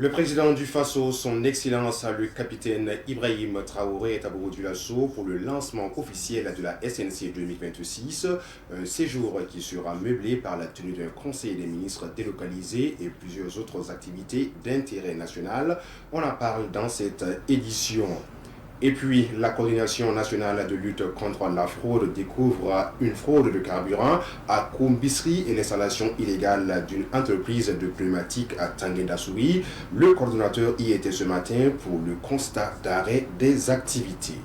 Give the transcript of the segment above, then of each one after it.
Le président du Faso, son Excellence le capitaine Ibrahim Traoré, est à Bobo-Dioulasso pour le lancement officiel de la SNC 2026, un séjour qui sera meublé par la tenue d'un conseil des ministres délocalisé et plusieurs autres activités d'intérêt national. On en parle dans cette édition. Et puis, la coordination nationale de lutte contre la fraude découvre une fraude de carburant à Koumbisri et l'installation illégale d'une entreprise de pneumatique à Tanguy-Dassouri. Le coordonnateur y était ce matin pour le constat d'arrêt des activités.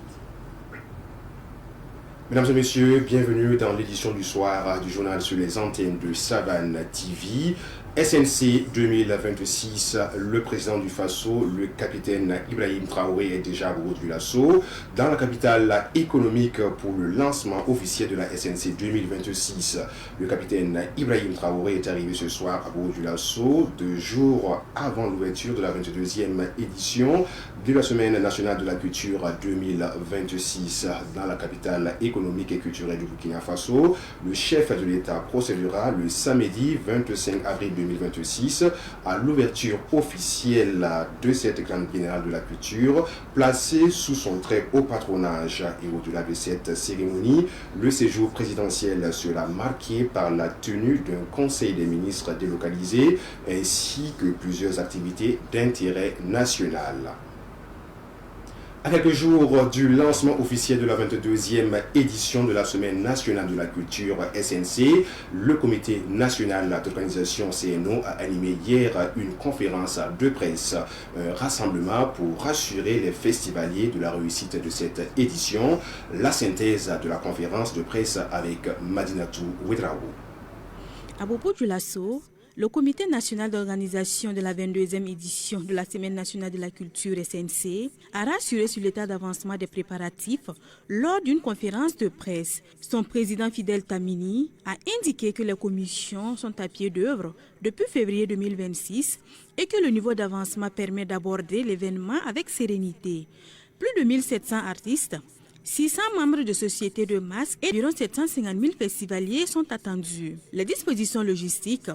Mesdames et messieurs, bienvenue dans l'édition du soir du journal sur les antennes de Savane TV. SNC 2026, le président du Faso, le capitaine Ibrahim Traoré est déjà à Bobo-Dioulasso, dans la capitale économique pour le lancement officiel de la SNC 2026. Le capitaine Ibrahim Traoré est arrivé ce soir à Bobo-Dioulasso, 2 jours avant l'ouverture de la 22e édition de la Semaine nationale de la culture 2026. Dans la capitale économique et culturelle du Burkina Faso, le chef de l'État procédera le samedi 25 avril 2026 à l'ouverture officielle de cette grande biennale de la culture, placée sous son très haut patronage. Et au-delà de cette cérémonie, le séjour présidentiel sera marqué par la tenue d'un conseil des ministres délocalisé ainsi que plusieurs activités d'intérêt national. À quelques jours du lancement officiel de la 22e édition de la Semaine nationale de la culture SNC, le comité national d'organisation CNO a animé hier une conférence de presse, un rassemblement pour rassurer les festivaliers de la réussite de cette édition. La synthèse de la conférence de presse avec Madinatou Ouedraogo. À Bobo-Dioulasso, le comité national d'organisation de la 22e édition de la Semaine nationale de la culture SNC a rassuré sur l'état d'avancement des préparatifs lors d'une conférence de presse. Son président Fidel Tamini a indiqué que les commissions sont à pied d'œuvre depuis février 2026 et que le niveau d'avancement permet d'aborder l'événement avec sérénité. Plus de 1700 artistes, 600 membres de sociétés de masse et environ 750 000 festivaliers sont attendus. Les dispositions logistiques,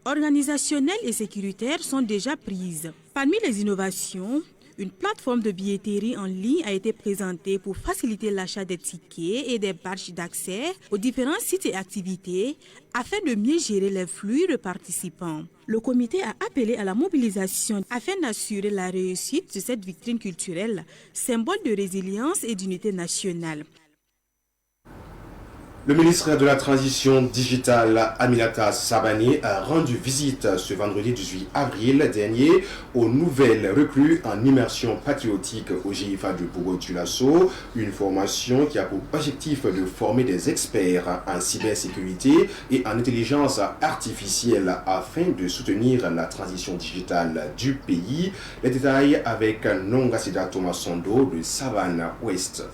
organisationnelles et sécuritaires sont déjà prises. Parmi les innovations, une plateforme de billetterie en ligne a été présentée pour faciliter l'achat des tickets et des badges d'accès aux différents sites et activités afin de mieux gérer les flux de participants. Le comité a appelé à la mobilisation afin d'assurer la réussite de cette vitrine culturelle, symbole de résilience et d'unité nationale. Le ministre de la Transition digitale, Aminata Sabani, a rendu visite ce vendredi 18 avril dernier aux nouvelles recrues en immersion patriotique au GIFA de Bobo-Dioulasso, une formation qui a pour objectif de former des experts en cybersécurité et en intelligence artificielle afin de soutenir la transition digitale du pays. Les détails avec Nongasida Thomas Sondo de Savane Ouest.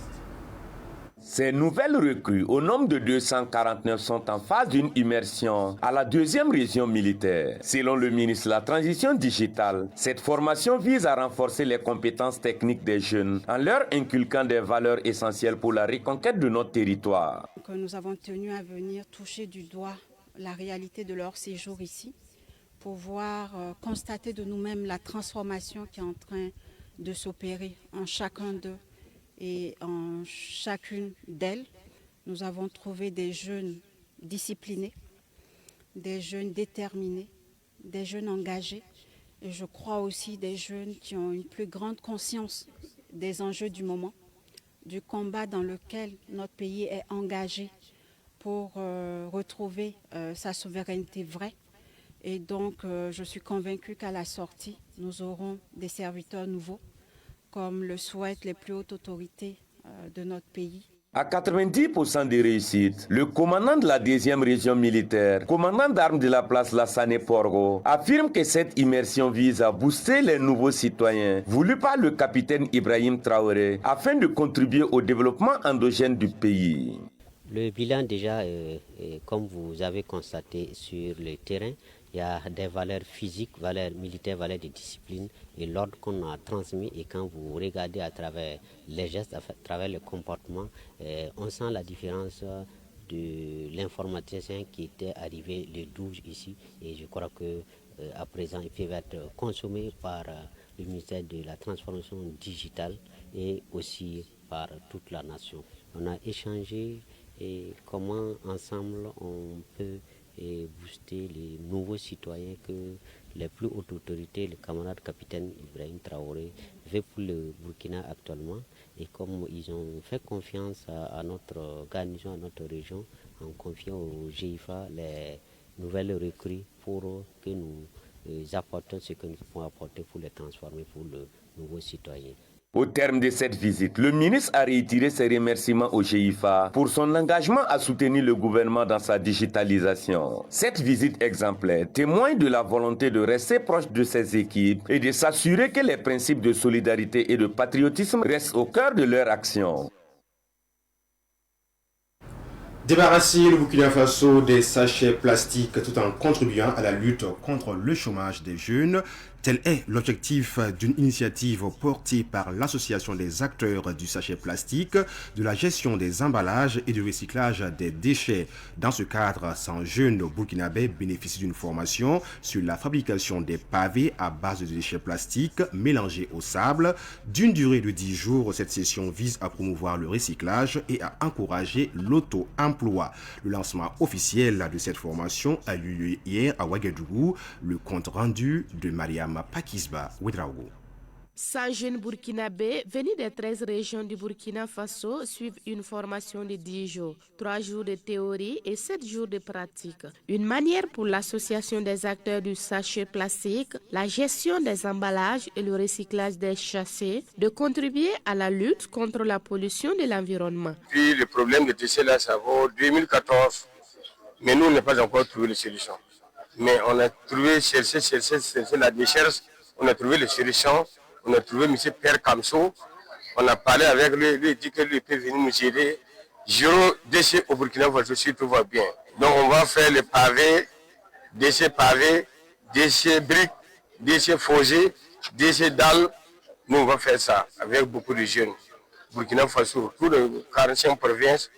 Ces nouvelles recrues, au nombre de 249, sont en phase d'une immersion à la 2e région militaire. Selon le ministre de la Transition digitale, cette formation vise à renforcer les compétences techniques des jeunes en leur inculquant des valeurs essentielles pour la reconquête de notre territoire. Nous avons tenu à venir toucher du doigt la réalité de leur séjour ici, pour voir constater de nous-mêmes la transformation qui est en train de s'opérer en chacun d'eux. Et en chacune d'elles, nous avons trouvé des jeunes disciplinés, des jeunes déterminés, des jeunes engagés. Et je crois aussi des jeunes qui ont une plus grande conscience des enjeux du moment, du combat dans lequel notre pays est engagé pour retrouver sa souveraineté vraie. Et donc, je suis convaincue qu'à la sortie, nous aurons des serviteurs nouveaux, comme le souhaitent les plus hautes autorités de notre pays. À 90% de réussite, le commandant de la 2e région militaire, commandant d'armes de la place Lassane Porgo, affirme que cette immersion vise à booster les nouveaux citoyens voulus par le capitaine Ibrahim Traoré afin de contribuer au développement endogène du pays. Le bilan déjà, comme vous avez constaté sur le terrain, il y a des valeurs physiques, valeurs militaires, valeurs de discipline et l'ordre qu'on a transmis. Et quand vous regardez à travers les gestes, à travers le comportement, on sent la différence de l'informaticien qui était arrivé le 12 ici. Et je crois que à présent ils peuvent être consommés par le ministère de la transformation digitale et aussi par toute la nation. On a échangé comment ensemble on peut booster les nouveaux citoyens que les plus hautes autorités, le camarade capitaine Ibrahim Traoré, fait pour le Burkina actuellement. Et comme ils ont fait confiance à notre garnison, à notre région, en confiant au GIFA les nouvelles recrues pour que nous apportons ce que nous pouvons apporter pour les transformer pour le nouveau citoyen. Au terme de cette visite, le ministre a réitéré ses remerciements au GIFA pour son engagement à soutenir le gouvernement dans sa digitalisation. Cette visite exemplaire témoigne de la volonté de rester proche de ses équipes et de s'assurer que les principes de solidarité et de patriotisme restent au cœur de leur action. Débarrasser le Burkina Faso des sachets plastiques tout en contribuant à la lutte contre le chômage des jeunes, tel est l'objectif d'une initiative portée par l'Association des acteurs du sachet plastique, de la gestion des emballages et du recyclage des déchets. Dans ce cadre, 100 jeunes burkinabés bénéficient d'une formation sur la fabrication des pavés à base de déchets plastiques mélangés au sable. D'une durée de 10 jours, cette session vise à promouvoir le recyclage et à encourager l'auto-emploi. Le lancement officiel de cette formation a eu lieu hier à Ouagadougou. Le compte rendu de Mariam Pakisba Ouedraogo. 100 jeunes burkinabés venus des 13 régions du Burkina Faso suivent une formation de 10 jours, 3 jours de théorie et 7 jours de pratique. Une manière pour l'association des acteurs du sachet plastique, la gestion des emballages et le recyclage des sachets de contribuer à la lutte contre la pollution de l'environnement. Puis le problème de déchets là, ça vaut 2014, mais nous, on n'a pas encore trouvé les solutions. Mais on a trouvé, cherché la recherche, on a trouvé les solutions. On a trouvé M. Pierre Kamso, on a parlé avec lui, lui dit que lui peut venir nous aider. Zéro déchet au Burkina Faso, si tout va bien. Donc on va faire les pavés, déchets briques, déchets forgés, déchets dalles. Nous on va faire ça avec beaucoup de jeunes. Burkina Faso, tous les 45 provinces,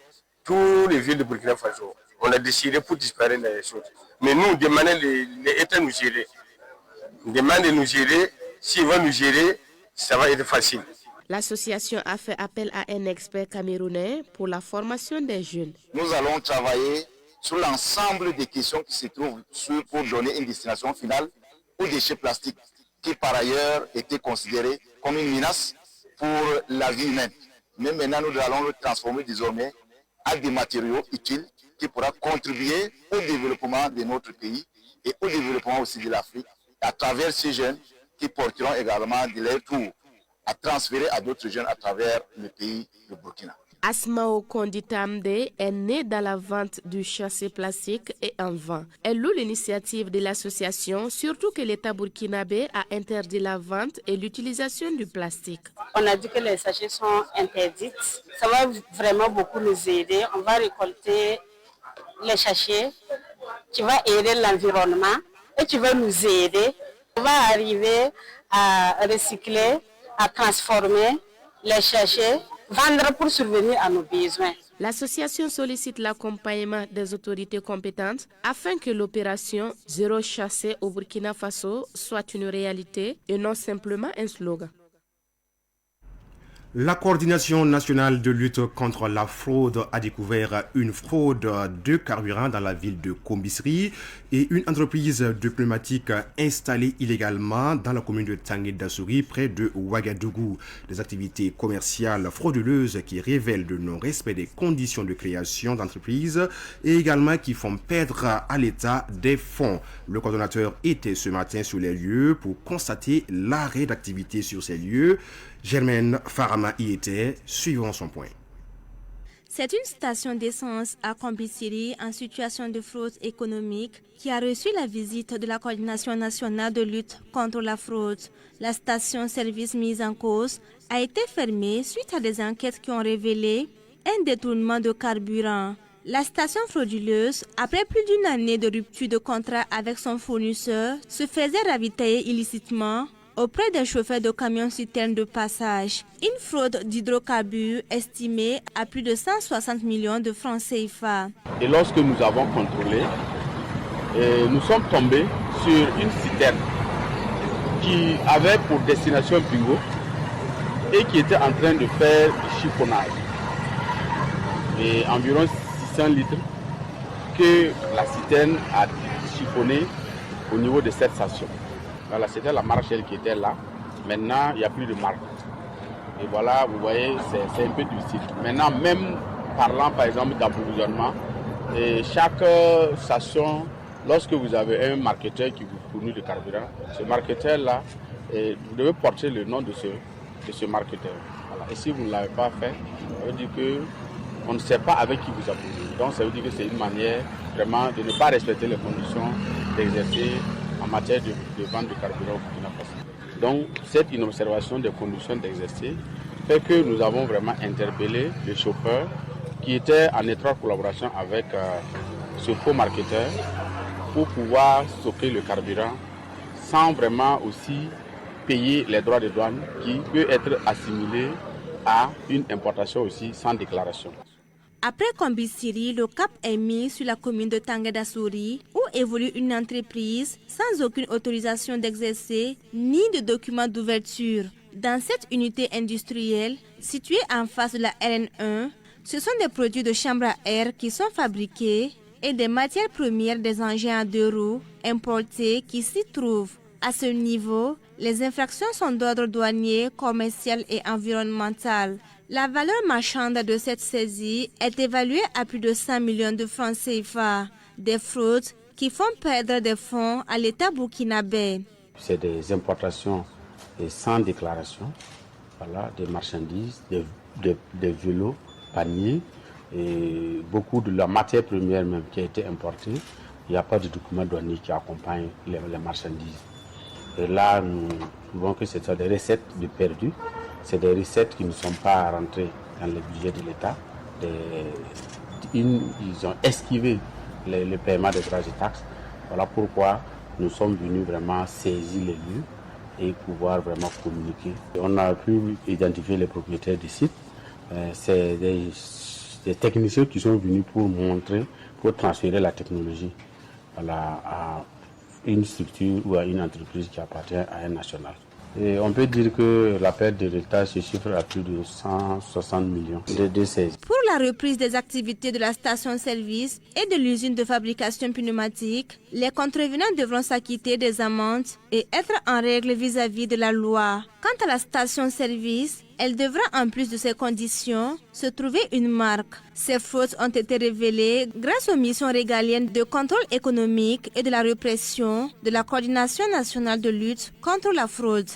toutes les villes de Burkina Faso. On a décidé pour disparaître les choses. Mais nous, on demandait les États nous gérer. On demande de nous gérer. S'ils vont nous gérer, ça va être facile. L'association a fait appel à un expert camerounais pour la formation des jeunes. Nous allons travailler sur l'ensemble des questions qui se trouvent pour donner une destination finale aux déchets plastiques qui par ailleurs étaient considérés comme une menace pour la vie humaine. Mais maintenant, nous allons le transformer désormais en des matériaux utiles qui pourra contribuer au développement de notre pays et au développement aussi de l'Afrique à travers ces jeunes qui porteront également de leur tour à transférer à d'autres jeunes à travers le pays de Burkina. Asmao Konditamde est née dans la vente du sachet plastique et en vend. Elle loue l'initiative de l'association, surtout que l'État burkinabé a interdit la vente et l'utilisation du plastique. On a dit que les sachets sont interdits. Ça va vraiment beaucoup nous aider. On va récolter les sachets qui vont aider l'environnement et qui va nous aider. On va arriver à recycler, à transformer les sachets, vendre pour survenir à nos besoins. L'association sollicite l'accompagnement des autorités compétentes afin que l'opération Zéro Sachet au Burkina Faso soit une réalité et non simplement un slogan. La coordination nationale de lutte contre la fraude a découvert une fraude de carburant dans la ville de Kombisri et une entreprise de pneumatiques installée illégalement dans la commune de Tanguy d'Assouri près de Ouagadougou. Des activités commerciales frauduleuses qui révèlent le non-respect des conditions de création d'entreprises et également qui font perdre à l'État des fonds. Le coordonnateur était ce matin sur les lieux pour constater l'arrêt d'activité sur ces lieux. Germaine Farama y était, suivant son point. C'est une station d'essence à Kombisiri en situation de fraude économique qui a reçu la visite de la Coordination nationale de lutte contre la fraude. La station-service mise en cause a été fermée suite à des enquêtes qui ont révélé un détournement de carburant. La station frauduleuse, après plus d'une année de rupture de contrat avec son fournisseur, se faisait ravitailler illicitement auprès des chauffeurs de camions-citernes de passage. Une fraude d'hydrocarbures estimée à plus de 160 millions de francs CFA. Et lorsque nous avons contrôlé, nous sommes tombés sur une citerne qui avait pour destination Bingo et qui était en train de faire du chiffonnage. Et environ 600 litres que la citerne a chiffonné au niveau de cette station. Voilà, c'était la marche qui était là. Maintenant, il n'y a plus de marque. Et voilà, vous voyez, c'est un peu difficile. Maintenant, même parlant par exemple d'approvisionnement, chaque station, lorsque vous avez un marketeur qui vous fournit le carburant, ce marketeur-là, vous devez porter le nom de ce marketeur. Voilà. Et si vous ne l'avez pas fait, ça veut dire qu'on ne sait pas avec qui vous approvisionner. Donc ça veut dire que c'est une manière vraiment de ne pas respecter les conditions d'exercer en matière de vente de carburant au Burkina Faso. Donc cette inobservation des conditions d'exercer fait que nous avons vraiment interpellé les chauffeurs qui étaient en étroite collaboration avec ce faux marketeur pour pouvoir stocker le carburant sans vraiment aussi payer les droits de douane qui peut être assimilés à une importation aussi sans déclaration. Après Kombisiri, le cap est mis sur la commune de Tangueda-Souri où évolue une entreprise sans aucune autorisation d'exercer ni de document d'ouverture. Dans cette unité industrielle située en face de la RN1, ce sont des produits de chambre à air qui sont fabriqués et des matières premières des engins à 2 roues importés qui s'y trouvent. À ce niveau, les infractions sont d'ordre douanier, commercial et environnemental. La valeur marchande de cette saisie est évaluée à plus de 100 millions de francs CFA, des fraudes qui font perdre des fonds à l'État burkinabé. C'est des importations sans déclaration, voilà, des marchandises, des vélos, paniers, et beaucoup de la matière première même qui a été importée. Il n'y a pas de document douanier qui accompagne les marchandises. Et là, nous trouvons que c'est des recettes de perdues. C'est des recettes qui ne sont pas rentrées dans le budget de l'État. Ils ont esquivé le paiement des droits et taxes. Voilà pourquoi nous sommes venus vraiment saisir les lieux et pouvoir vraiment communiquer. On a pu identifier les propriétaires des sites. C'est des techniciens qui sont venus pour montrer, pour transférer la technologie à une structure ou à une entreprise qui appartient à un national. Et on peut dire que la perte de l'État se chiffre à plus de 160 millions de saisies. Pour la reprise des activités de la station-service et de l'usine de fabrication pneumatique, les contrevenants devront s'acquitter des amendes et être en règle vis-à-vis de la loi. Quant à la station-service, elle devra, en plus de ces conditions, se trouver une marque. Ces fraudes ont été révélées grâce aux missions régaliennes de contrôle économique et de la répression de la Coordination nationale de lutte contre la fraude.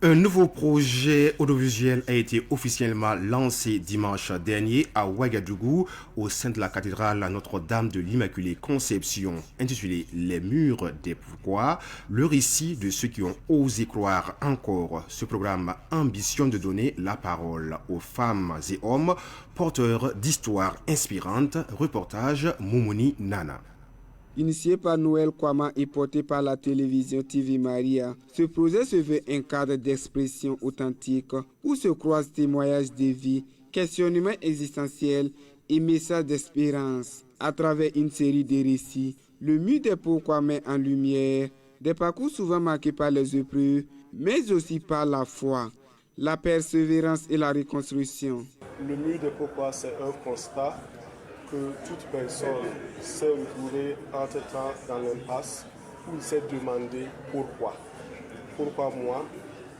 Un nouveau projet audiovisuel a été officiellement lancé dimanche dernier à Ouagadougou au sein de la cathédrale Notre-Dame de l'Immaculée Conception, intitulé « Les murs des pourquoi », le récit de ceux qui ont osé croire encore. Ce programme ambitionne de donner la parole aux femmes et hommes porteurs d'histoires inspirantes. Reportage Moumouni Nana. Initié par Noël Kwama et porté par la télévision TV Maria, ce projet se veut un cadre d'expression authentique où se croisent témoignages de vie, questionnements existentiels et messages d'espérance. À travers une série de récits, le mur des pourquoi met en lumière des parcours souvent marqués par les épreuves, mais aussi par la foi, la persévérance et la reconstruction. Le mur des pourquoi, c'est un constat que toute personne s'est retrouvée entre-temps dans l'impasse où il s'est demandé pourquoi. Pourquoi moi?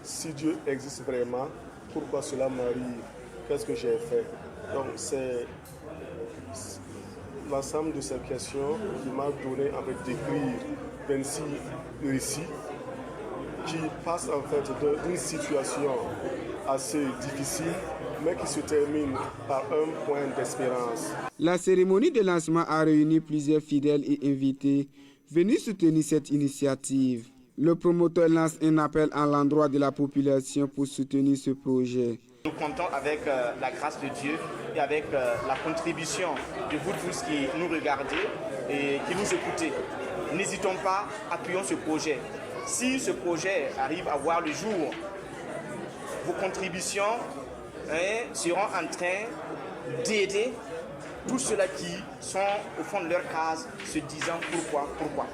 Si Dieu existe vraiment, pourquoi cela m'arrive? Qu'est-ce que j'ai fait? Donc c'est l'ensemble de ces questions qui m'a donné en fait d'écrire 26 récits qui passent en fait d'une situation assez difficile mais qui se termine par un point d'espérance. La cérémonie de lancement a réuni plusieurs fidèles et invités venus soutenir cette initiative. Le promoteur lance un appel à l'endroit de la population pour soutenir ce projet. Nous comptons avec la grâce de Dieu et avec la contribution de vous tous qui nous regardez et qui nous écoutez. N'hésitons pas, appuyons ce projet. Si ce projet arrive à voir le jour, vos contributions seront en train d'aider tous ceux-là qui sont au fond de leur case se disant pourquoi.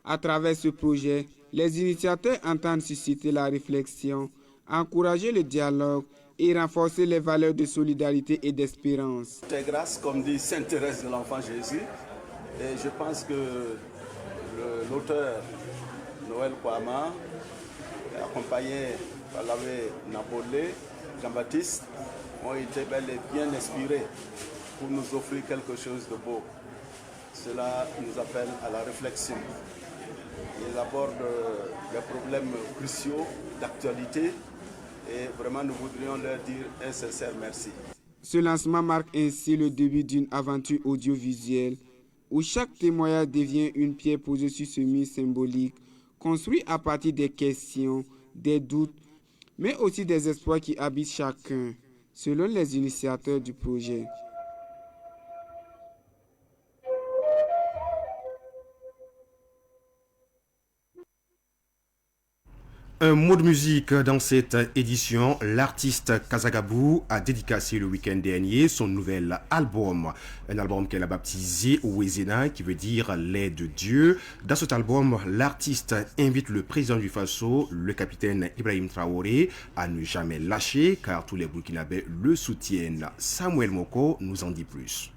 À travers ce projet, les initiateurs entendent susciter la réflexion, encourager le dialogue et renforcer les valeurs de solidarité et d'espérance. C'est grâce, comme dit Sainte Thérèse de l'Enfant Jésus, et je pense que l'auteur Noël Kwama, accompagné par l'abbé Napolé, Jean-Baptiste, ont été bel et bien inspirés pour nous offrir quelque chose de beau. Cela nous appelle à la réflexion. Ils abordent des problèmes cruciaux d'actualité et vraiment nous voudrions leur dire un sincère merci. Ce lancement marque ainsi le début d'une aventure audiovisuelle où chaque témoignage devient une pierre posée sur ce mur symbolique, construit à partir des questions, des doutes, mais aussi des espoirs qui habitent chacun, selon les initiateurs du projet. Un mot de musique dans cette édition. L'artiste Kazagabou a dédicacé le week-end dernier son nouvel album. Un album qu'elle a baptisé Ouezena, qui veut dire lait de Dieu. Dans cet album, l'artiste invite le président du Faso, le capitaine Ibrahim Traoré, à ne jamais lâcher, car tous les Burkinabés le soutiennent. Samuel Moko nous en dit plus.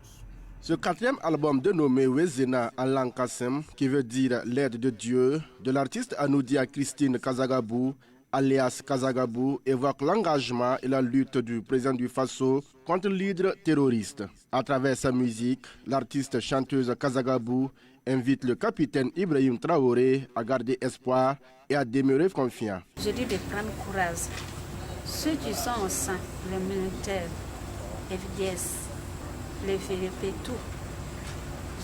Ce quatrième album dénommé Ouezena en langue Kassem, qui veut dire l'aide de Dieu, de l'artiste Anoudia Christine Kazagabou, alias Kazagabou, évoque l'engagement et la lutte du président du Faso contre l'hydre terroriste. À travers sa musique, l'artiste chanteuse Kazagabou invite le capitaine Ibrahim Traoré à garder espoir et à demeurer confiant. Je dis de prendre courage. Ceux qui sont au sein, les militaires, FDS, les VP, tout.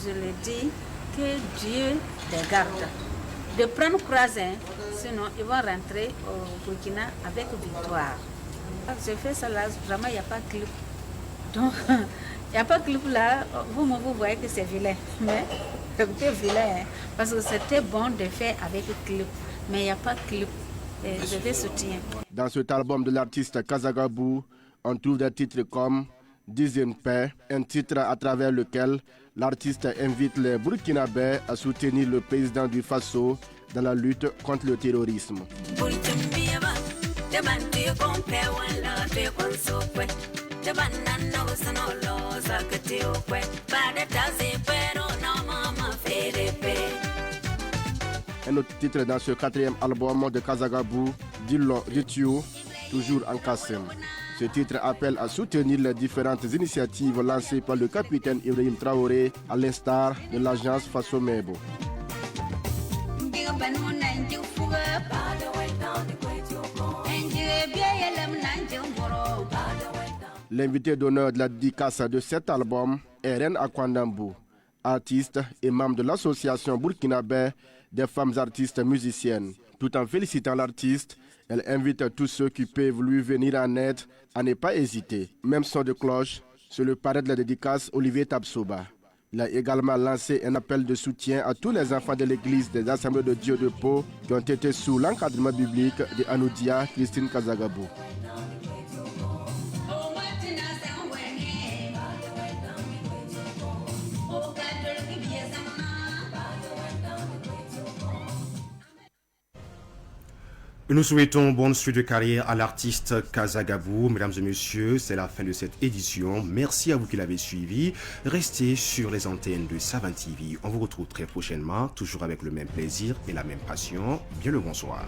Je le dis que Dieu les garde. De prendre courage, sinon ils vont rentrer au Burkina avec victoire. Je fais ça là, vraiment il n'y a pas de clip. Donc, il n'y a pas de clip là, vous voyez que c'est vilain. Mais c'est vilain, parce que c'était bon de faire avec le clip. Mais il n'y a pas de clip. Et je vais soutenir. Dans cet album de l'artiste Kazagabou, on trouve des titres comme Dixième paix, un titre à travers lequel l'artiste invite les Burkinabés à soutenir le président du Faso dans la lutte contre le terrorisme. Un autre titre dans ce quatrième album de Kazagabou, Ditio, toujours en Kassem. Ce titre appelle à soutenir les différentes initiatives lancées par le capitaine Ibrahim Traoré, à l'instar de l'agence Faso Mebo. L'invité d'honneur de la dédicace de cet album est Reine Akwandambou, artiste et membre de l'association burkinabé des femmes artistes musiciennes. Tout en félicitant l'artiste, elle invite tous ceux qui peuvent lui venir en aide à ne pas hésiter. Même son de cloche, sur le parrain de la dédicace Olivier Tabsoba. Il a également lancé un appel de soutien à tous les enfants de l'église des Assemblées de Dieu de Pau qui ont été sous l'encadrement biblique de Anoudia Christine Kazagabou. Nous souhaitons bonne suite de carrière à l'artiste Kazagabou. Mesdames et messieurs, c'est la fin de cette édition. Merci à vous qui l'avez suivi. Restez sur les antennes de Savane TV. On vous retrouve très prochainement, toujours avec le même plaisir et la même passion. Bien le bonsoir.